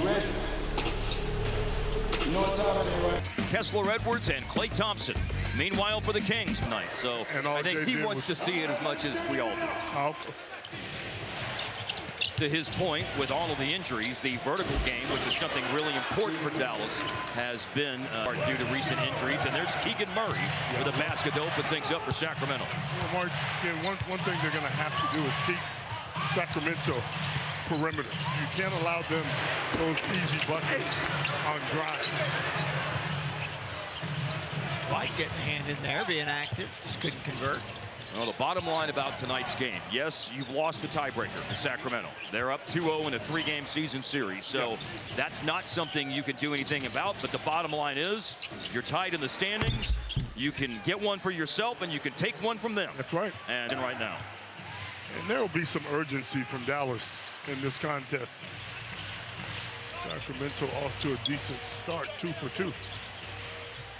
ready. You know what time it is, right? Kessler Edwards and Klay Thompson. Meanwhile, for the Kings tonight. So I think he wants to see it as much as we all do. To his point, with all of the injuries, the vertical game, which is something really important for Dallas, has been due to recent injuries. And there's Keegan Murray with a basket to open things up for Sacramento. Well, Mark, one thing they're going to have to do is keep Sacramento perimeter. You can't allow them those easy buckets on drive. White getting a hand in there, being active, just couldn't convert. Well, the bottom line about tonight's game, yes, you've lost the tiebreaker to Sacramento. They're up 2-0 in a 3-game season series, so that's not something you can do anything about. But the bottom line is, you're tied in the standings. You can get one for yourself, and you can take one from them. That's right. And right now. And there will be some urgency from Dallas in this contest. Sacramento off to a decent start, 2 for 2.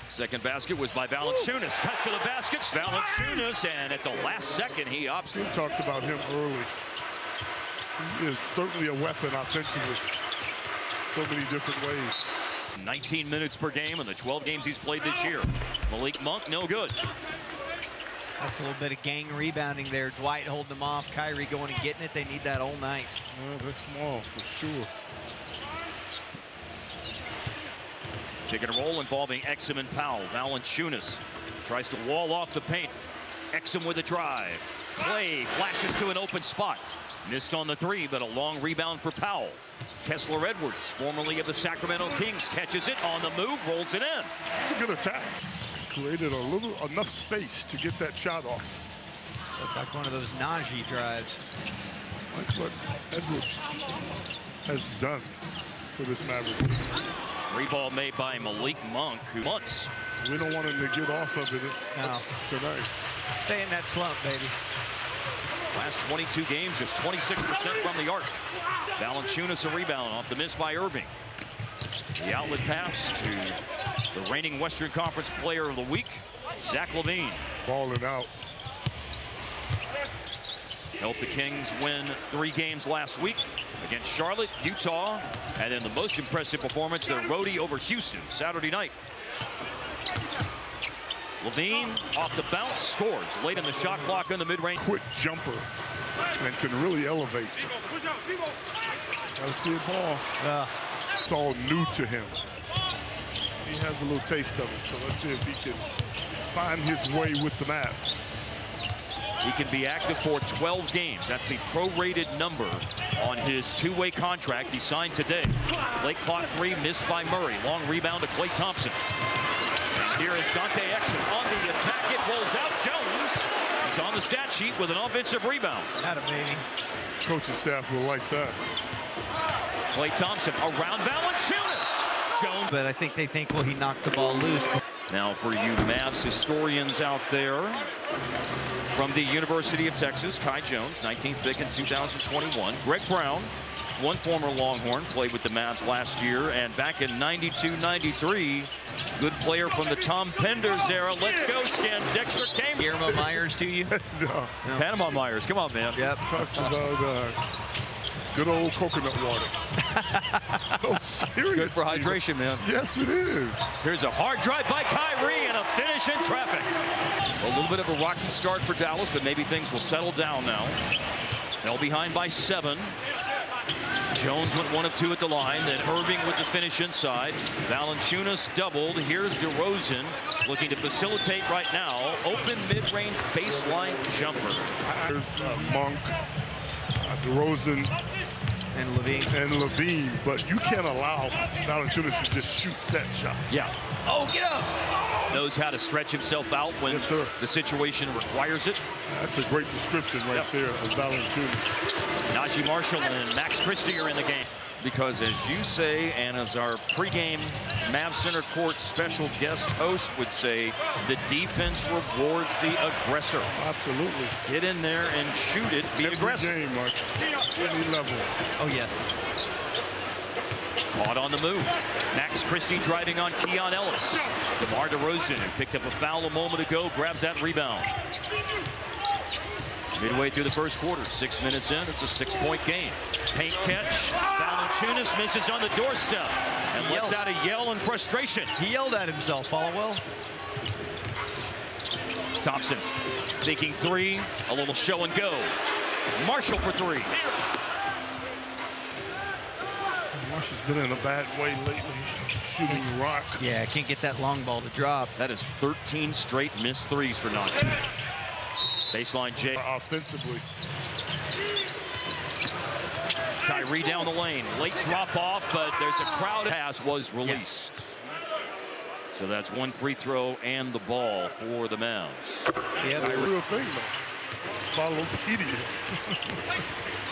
Second basket was by Valanciunas. Cut to the basket. Valanciunas, and at the last second, he opts. We talked about him early. He is certainly a weapon offensively. So many different ways. 19 minutes per game in the 12 games he's played this year. Malik Monk, no good. That's a little bit of gang rebounding there. Dwight holding them off. Kyrie going and getting it. They need that all night. Well, they're small for sure. Pick and roll involving Exum and Powell. Valanciunas tries to wall off the paint. Exum with a drive. Klay flashes to an open spot. Missed on the 3, but a long rebound for Powell. Kessler Edwards, formerly of the Sacramento Kings, catches it on the move, rolls it in. It's a good attack. Created enough space to get that shot off. Looks like one of those Najee drives. That's what Edwards has done for this Maverick. Reball made by Malik Monk, who months. We don't want him to get off of it tonight. Stay in that slump, baby. Last 22 games, just 26% from the arc. Valanciunas a rebound off the miss by Irving. The outlet pass to the reigning Western Conference Player of the Week, Zach LaVine. Balling out. Helped the Kings win 3 games last week against Charlotte, Utah, and then the most impressive performance, their roadie over Houston Saturday night. LaVine off the bounce, scores late in the shot clock in the mid-range. Quick jumper and can really elevate. Gotta see a ball. It's all new to him. He has a little taste of it, so let's see if he can find his way with the Mavs. He can be active for 12 games. That's the prorated number on his 2-way contract he signed today. Late clock 3 missed by Murray. Long rebound to Klay Thompson. And here is Dante Exum on the attack. It rolls out. Jones is on the stat sheet with an offensive rebound. Not a baby. Coaching staff will like that. Klay Thompson around Valanciunas. Jones. But I think they think, well, he knocked the ball loose. Now for you Mavs historians out there, from the University of Texas, Kai Jones, 19th pick in 2021. Greg Brown, one former Longhorn, played with the Mavs last year, and back in 92-93, good player from the Tom Penders era. Let's go, Skin. Dexter came. Guillermo Myers to you? No. Panama Myers, come on, man. Yep. Talked about good old coconut water. No, seriously. Good for hydration, man. Yes, it is. Here's a hard drive by Kyrie and a finish in traffic. A little bit of a rocky start for Dallas, but maybe things will settle down now. Fell behind by 7. Jones went 1 of 2 at the line, then Irving with the finish inside. Valanciunas doubled. Here's DeRozan looking to facilitate right now. Open mid-range baseline jumper. There's Monk, DeRozan, And LaVine, but you can't allow Valanciunas to just shoot set shots. Yeah. oh, get up! Knows how to stretch himself out when the situation requires it. That's a great description right there of Valanciunas. Najee Marshall and Max Christie are in the game. Because as you say, and as our pregame Mavs Center Court special guest host would say, the defense rewards the aggressor. Absolutely. Get in there and shoot it, be aggressive. Every game, Mark. Any level. Oh, yes. Caught on the move. Max Christie driving on Keon Ellis. DeMar DeRozan, who picked up a foul a moment ago, grabs that rebound. Midway through the first quarter, 6 minutes in, it's a 6-point game. Paint catch. Valanciunas misses on the doorstep and lets out a yell in frustration. He yelled at himself. Follow Thompson thinking three. A little show and go. Marshall for three. Marshall's been in a bad way lately, shooting rock. Yeah, can't get that long ball to drop. That is 13 straight missed threes for Najee. Baseline J. Offensively. Kyrie down the lane. Late drop off, but there's a crowd. Pass was released. So that's one free throw and the ball for the Mavs. Yeah, That's a real thing, though. Follow idiot.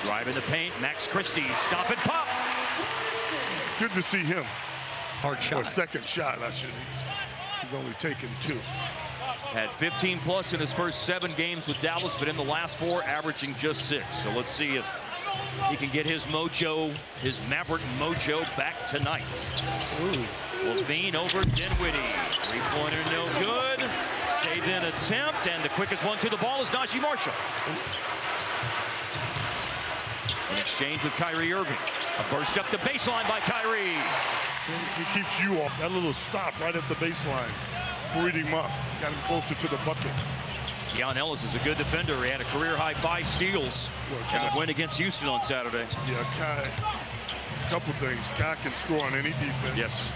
Driving the paint. Max Christie. Stop and pop. Good to see him. hard shot. Or second shot, I should. He's only taken 2. Had 15 plus in his first 7 games with Dallas, but in the last 4 averaging just 6. So let's see if he can get his mojo, his Maverick mojo back tonight. Levine over Dinwiddie. 3-pointer no good. Save-in attempt, and the quickest one to the ball is Najee Marshall. In exchange with Kyrie Irving. A burst up the baseline by Kyrie. He keeps you off. That little stop right at the baseline. Freed him up. Got him closer to the bucket. Keon Ellis is a good defender. He had a career-high 5 steals in the win against Houston on Saturday. Yeah, Kai. A couple things. Kai can score on any defense. Yes.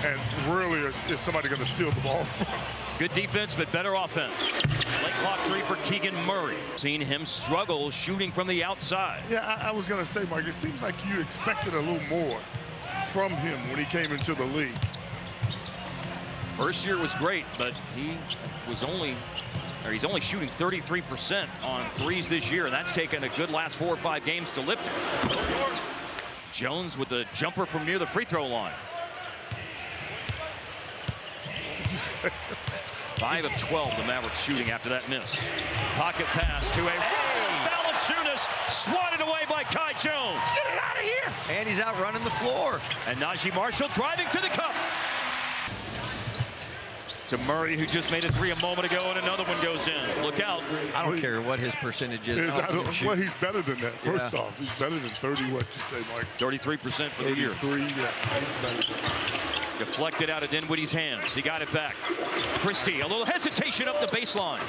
And rarely is somebody going to steal the ball from him. Good defense, but better offense. Late clock 3 for Keegan Murray. Seen him struggle shooting from the outside. Yeah, I was going to say, Mike, it seems like you expected a little more from him when he came into the league. First year was great, but he's only shooting 33% on threes this year, and that's taken a good last 4 or 5 games to lift it. Jones with the jumper from near the free throw line. 5 of 12 the Mavericks shooting after that miss. Pocket pass to Valanciunas, swatted away by Kai Jones. Get it out of here! And he's out running the floor. And Najee Marshall driving to the cup. To Murray, who just made a 3 a moment ago, and another one goes in. Look out. I don't care what his percentage is. Well, he's better than that. First off, he's better than 30, what you say, Mike? 33% for the year. 33, yeah. Deflected out of Dinwiddie's hands. He got it back. Christie, a little hesitation up the baseline.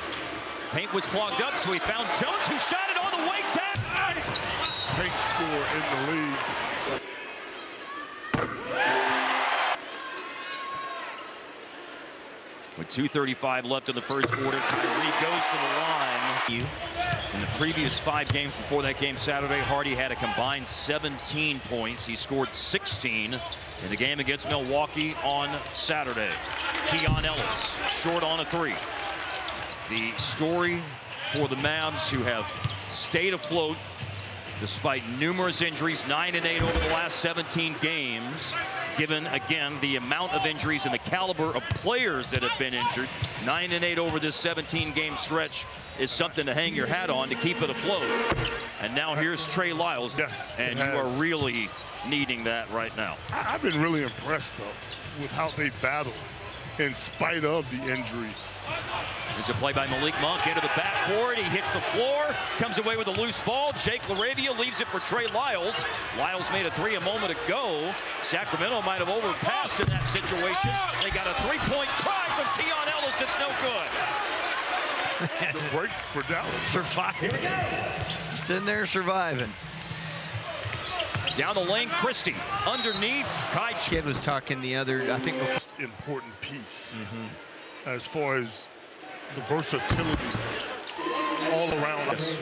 Paint was clogged up, so he found Jones, who shot it on the way down. Paint score in the league. With 2:35 left in the first quarter, Kyrie goes to the line. In the previous 5 games before that game Saturday, Hardy had a combined 17 points. He scored 16 in the game against Milwaukee on Saturday. Keon Ellis, short on a 3. The story for the Mavs, who have stayed afloat despite numerous injuries, 9-8 over the last 17 games. Given, again, the amount of injuries and the caliber of players that have been injured, 9-8 over this 17-game stretch is something to hang your hat on to keep it afloat. And now here's Trey Lyles, and you are really needing that right now. I've been really impressed, though, with how they battled in spite of the injuries. There's a play by Malik Monk into the backcourt. He hits the floor, comes away with a loose ball. Jake LaRavia leaves it for Trey Lyles. Lyles made a 3 a moment ago. Sacramento might have overpassed in that situation. They got a 3-point try from Keon Ellis. It's no good. The break for Dallas. Surviving. Just in there surviving. Down the lane, Christie. Underneath, Kai. Kid was talking the other, I think. Important piece. As far as the versatility all around us.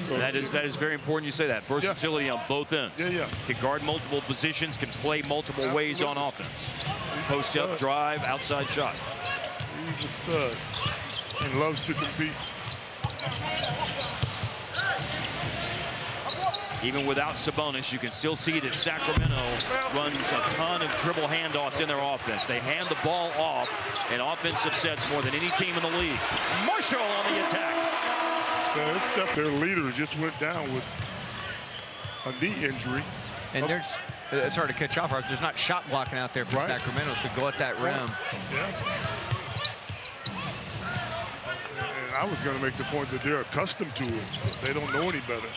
So that is very important you say that. Versatility on both ends. Yeah. Can guard multiple positions, can play multiple ways on offense. Post up, drive, outside shot. He's a stud and loves to compete. Even without Sabonis, you can still see that Sacramento runs a ton of dribble handoffs in their offense. They hand the ball off in offensive sets more than any team in the league. Marshall on the attack. Their leader just went down with a knee injury. And it's hard to catch off. There's not shot blocking out there for Sacramento, so go at that rim. Yeah. And I was going to make the point that they're accustomed to it. They don't know any better.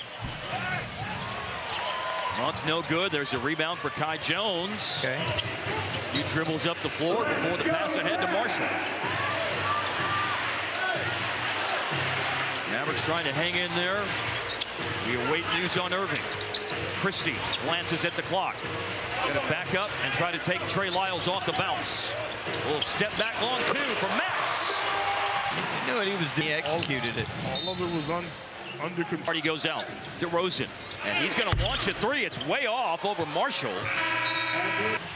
Monk's no good. There's a rebound for Kai Jones. Okay. He dribbles up the floor before the pass ahead to Marshall. Mavericks trying to hang in there. We await news on Irving. Christie glances at the clock. Going to back up and try to take Trey Lyles off the bounce. A little step back long two from Max. You know what he was doing? He executed it. All of it was under control. Party goes out. DeRozan. And he's going to launch a three. It's way off over Marshall.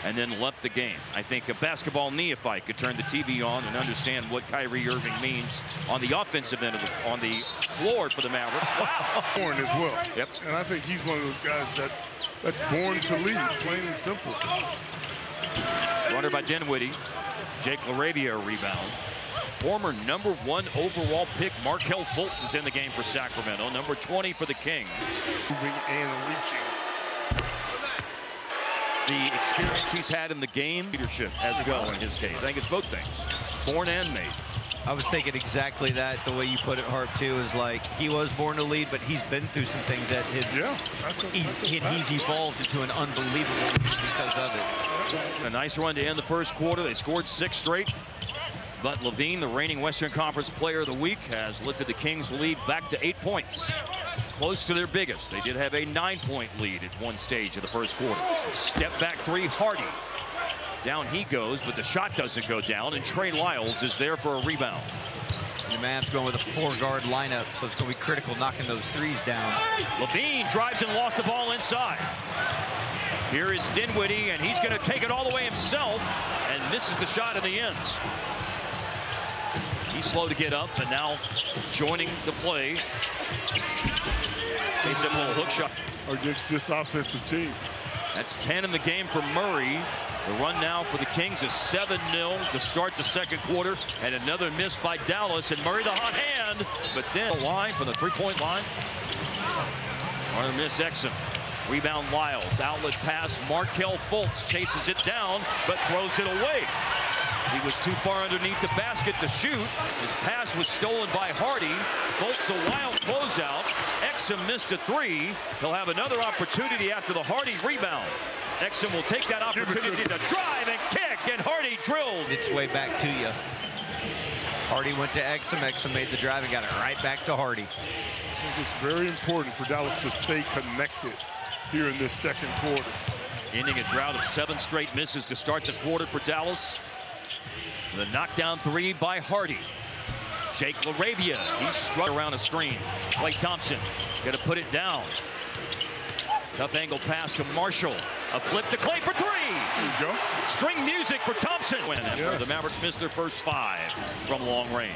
And then left the game. I think a basketball neophyte could turn the TV on and understand what Kyrie Irving means on the offensive end of on the floor for the Mavericks. Wow. Born as well. Yep. And I think he's one of those guys that's born to lead, plain and simple. Runner by Dinwiddie. Jake LaRavia a rebound. Former #1 overall pick Markelle Fultz is in the game for Sacramento. Number 20 for the Kings. Moving and reaching. The experience he's had in the game, leadership as well in his case. I think it's both things, born and made. I was thinking exactly that. The way you put it, Harp, too, is like he was born to lead, but he's been through some things that he's evolved into an unbelievable lead because of it. A nice run to end the first quarter. They scored 6 straight. But Levine, the reigning Western Conference Player of the Week, has lifted the Kings' lead back to 8 points. Close to their biggest. They did have a 9-point lead at one stage of the first quarter. Step back three, Hardy. Down he goes, but the shot doesn't go down, and Trey Lyles is there for a rebound. The Mavs going with a 4-guard lineup, so it's going to be critical knocking those threes down. Levine drives and lost the ball inside. Here is Dinwiddie, and he's going to take it all the way himself, and misses the shot in the ends. He's slow to get up, but now joining the play. Face up a little hook shot. Against this offensive team. That's 10 in the game for Murray. The run now for the Kings is 7-0 to start the second quarter, and another miss by Dallas, and Murray the hot hand, but then a line from the three-point line. Another miss, Exum. Rebound Lyles, outlet pass, Markelle Fultz chases it down, but throws it away. He was too far underneath the basket to shoot. His pass was stolen by Hardy. Fultz a wild closeout. Exum missed a three. He'll have another opportunity after the Hardy rebound. Exum will take that opportunity to drive and kick, and Hardy drilled. Its way back to you. Hardy went to Exum. Exum made the drive and got it right back to Hardy. I think it's very important for Dallas to stay connected here in this second quarter. Ending a drought of 7 straight misses to start the quarter for Dallas. The knockdown three by Hardy. Jake LaRavia, he struck around a screen. Klay Thompson, gonna put it down. Tough angle pass to Marshall. A flip to Klay for 3. There you go. String music for Thompson. After the Mavericks missed their first 5 from long range.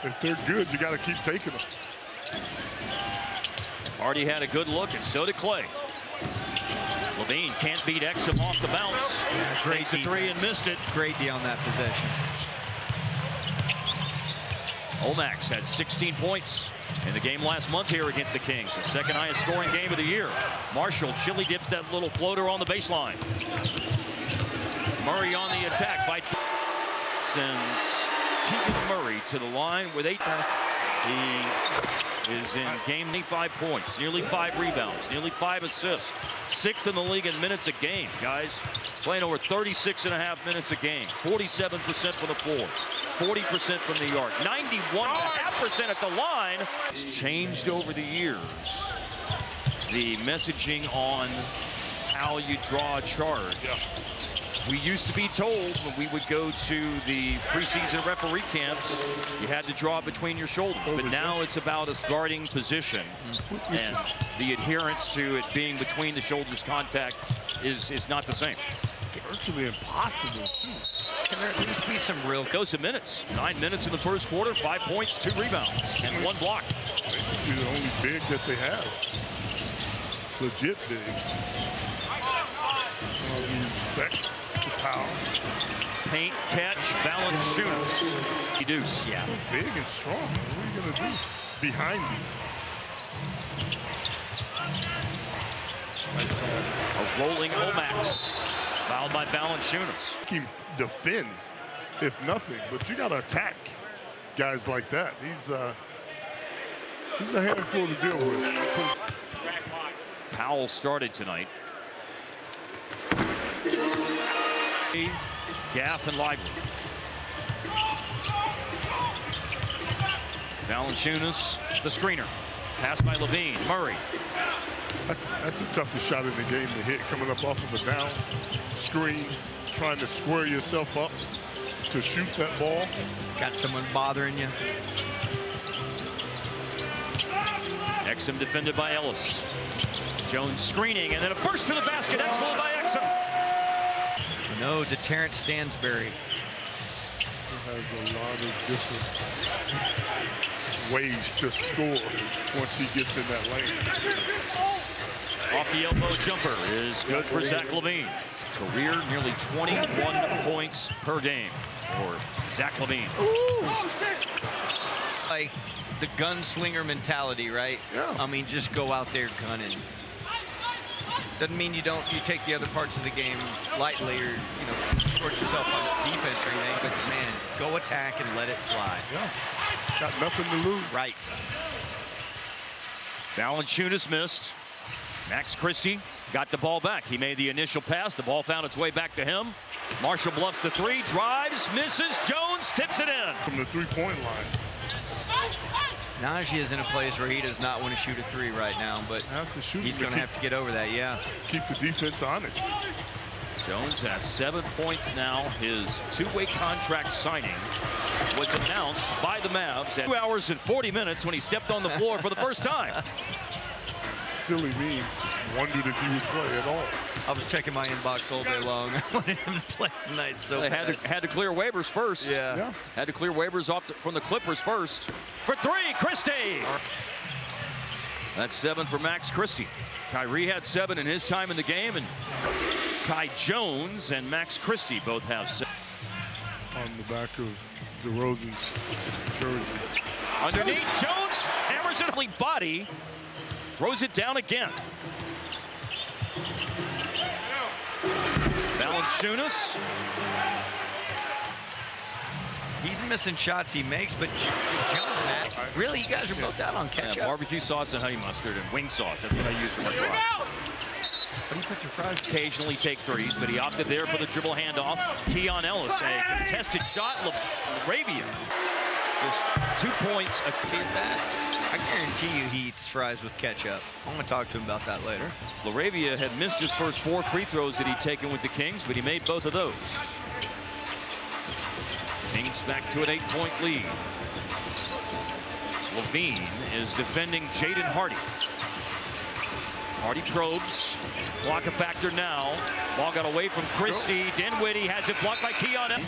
If they're good, you gotta keep taking them. Hardy had a good look, and so did Klay. Levine can't beat Exum off the bounce. Takes a 3 and missed it. Great D on that possession. Omax had 16 points in the game last month here against the Kings. The second highest scoring game of the year. Marshall chilly dips that little floater on the baseline. Murray on the attack by sends Keegan Murray to the line with 8. He is in game 5 points, nearly 5 rebounds, nearly 5 assists. 6th in the league in minutes a game, guys. Playing over 36.5 minutes a game. 47% from the floor. 40% from the arc. 91.5% at the line. It's changed over the years. The messaging on how you draw a charge. Yeah. We used to be told when we would go to the preseason referee camps, you had to draw between your shoulders. But now it's about a guarding position. And the adherence to it being between the shoulders contact is not the same. Virtually impossible, too. Can there at least be some real Goes of minutes. 9 minutes in the first quarter, 5 points, 2 rebounds, and 1 block. Basically the only big that they have. Legit big. Respect the power. Paint, catch, balance, shoot. Deuce. Yeah. Big and strong. What are you going to do? Behind you. A rolling Omax. Fouled by Valanciunas. Can defend, if nothing, but you got to attack guys like that. He's a handful to deal with. Howell started tonight. Gaff and Lively. Valanciunas, the screener. Pass by Levine. Murray. That's the toughest shot in the game to hit, coming up off of a down screen, trying to square yourself up to shoot that ball. Got someone bothering you. Exum defended by Ellis. Jones screening, and then a burst to the basket. Excellent by Exum. No, to Terrence Stansberry. He has a lot of different ways to score once he gets in that lane. Off the elbow jumper is good for Zach LaVine. Career nearly 21 points per game for Zach LaVine. Like the gunslinger mentality, right? Yeah. I mean, just go out there gunning. Doesn't mean you take the other parts of the game lightly or, short yourself on defense or anything, but man, go attack and let it fly. Yeah. Got nothing to lose. Right. Valanciunas missed. Max Christie got the ball back. He made the initial pass. The ball found its way back to him. Marshall bluffs the three, drives, misses. Jones tips it in. From the three-point line. Najee is in a place where he does not want to shoot a three right now, but he's going to have to get over that, yeah. Keep the defense honest. Jones has 7 points now. His two-way contract signing was announced by the Mavs at 2 hours and 40 minutes when he stepped on the floor for the first time. Silly me. Wondered if he would play at all. I was checking my inbox all day long. I wanted him to play tonight, so they had to clear waivers first. Yeah. Had to clear waivers from the Clippers first. For three, Christie. That's 7 for Max Christie. Kyrie had 7 in his time in the game, and Kai Jones and Max Christie both have 7. On the back of DeRozan's jersey. Underneath, Jones hammers it on body, throws it down again. Valanciunas. He's missing shots he makes, but Jones, really, you guys are both out on ketchup. Yeah, barbecue sauce and honey mustard and wing sauce. That's what I use for my fries. What do you put your fries? Occasionally take threes, but he opted there for the dribble handoff. Keon Ellis, a contested shot. LaRavia. Just 2 points. I guarantee you he eats fries with ketchup. I'm going to talk to him about that later. LaRavia had missed his first 4 free throws that he'd taken with the Kings, but he made both of those. Kings back to an 8-point lead. LaVine is defending Jaden Hardy. Hardy probes. Block a factor now. Ball got away from Christie. Dinwiddie has it blocked by Keon.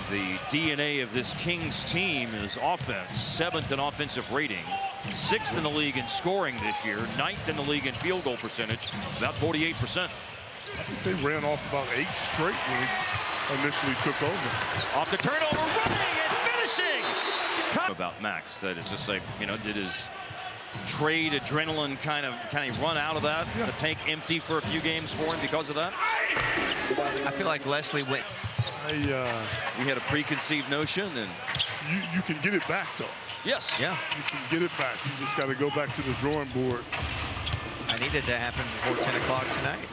The DNA of this Kings team is offense. 7th in offensive rating. 6th in the league in scoring this year. 9th in the league in field goal percentage. About 48%. I think they ran off about 8 straight when he initially took over. Off the turnover, running and finishing. About Max, that is just like, did his trade adrenaline kind of run out of that? Yeah. The tank empty for a few games for him because of that? I feel like Leslie went. We had a preconceived notion, and you can get it back though. Yes. Yeah. You can get it back. You just got to go back to the drawing board. I needed to happen before 10 o'clock tonight.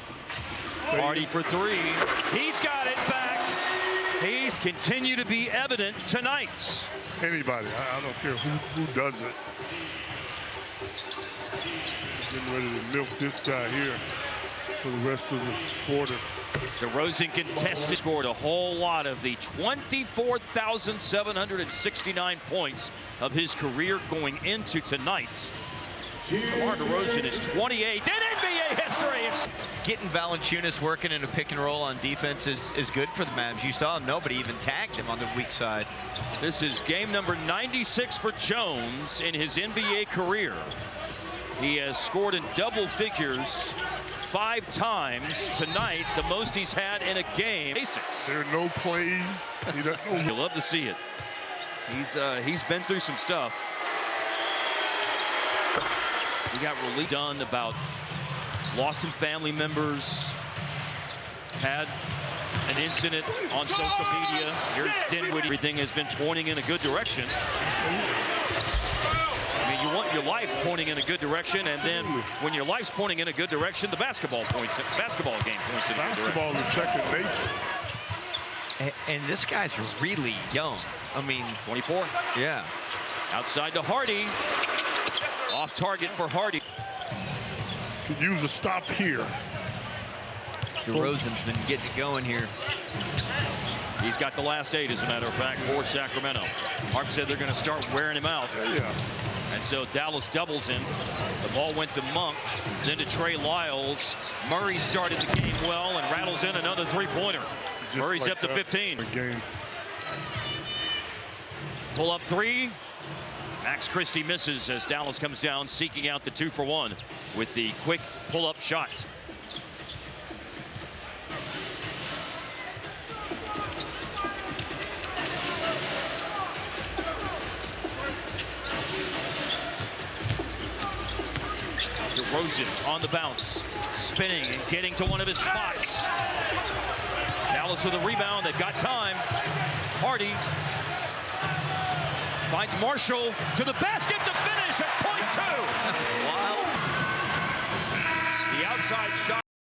Hardy for 3. He's got it back. He's continue to be evident tonight. Anybody, I don't care who does it. Getting ready to milk this guy here for the rest of the quarter. DeRozan contested, scored a whole lot of the 24,769 points of his career going into tonight. DeMar DeRozan is 28 in NBA history. Getting Valanciunas working in a pick and roll on defense is good for the Mavs. You saw nobody even tagged him on the weak side. This is game number 96 for Jones in his NBA career. He has scored in double figures 5 times tonight, the most he's had in a game. Basics. There are no plays. You'll love to see it. He's been through some stuff. He got really done about lost some family members, had an incident on social media. Here's Dinwiddie. Everything has been pointing in a good direction. I mean, you life pointing in a good direction, and then when your life's pointing in a good direction, the basketball game points in a good direction. Basketball is second nature. And this guy's really young. I mean, 24. Yeah. Outside to Hardy. Off target for Hardy. Could use a stop here. DeRozan's been getting it going here. He's got the last 8, as a matter of fact, for Sacramento. Mark said they're going to start wearing him out. Yeah. And so Dallas doubles him. The ball went to Monk, then to Trey Lyles. Murray started the game well and rattles in another three-pointer. Murray's like up to 15. Game. Pull up 3. Max Christie misses as Dallas comes down, seeking out the 2-for-1 with the quick pull-up shot. DeRozan on the bounce, spinning and getting to one of his spots. Dallas with a rebound. They've got time. Hardy finds Marshall to the basket to finish at point 2. Wow. The outside shot.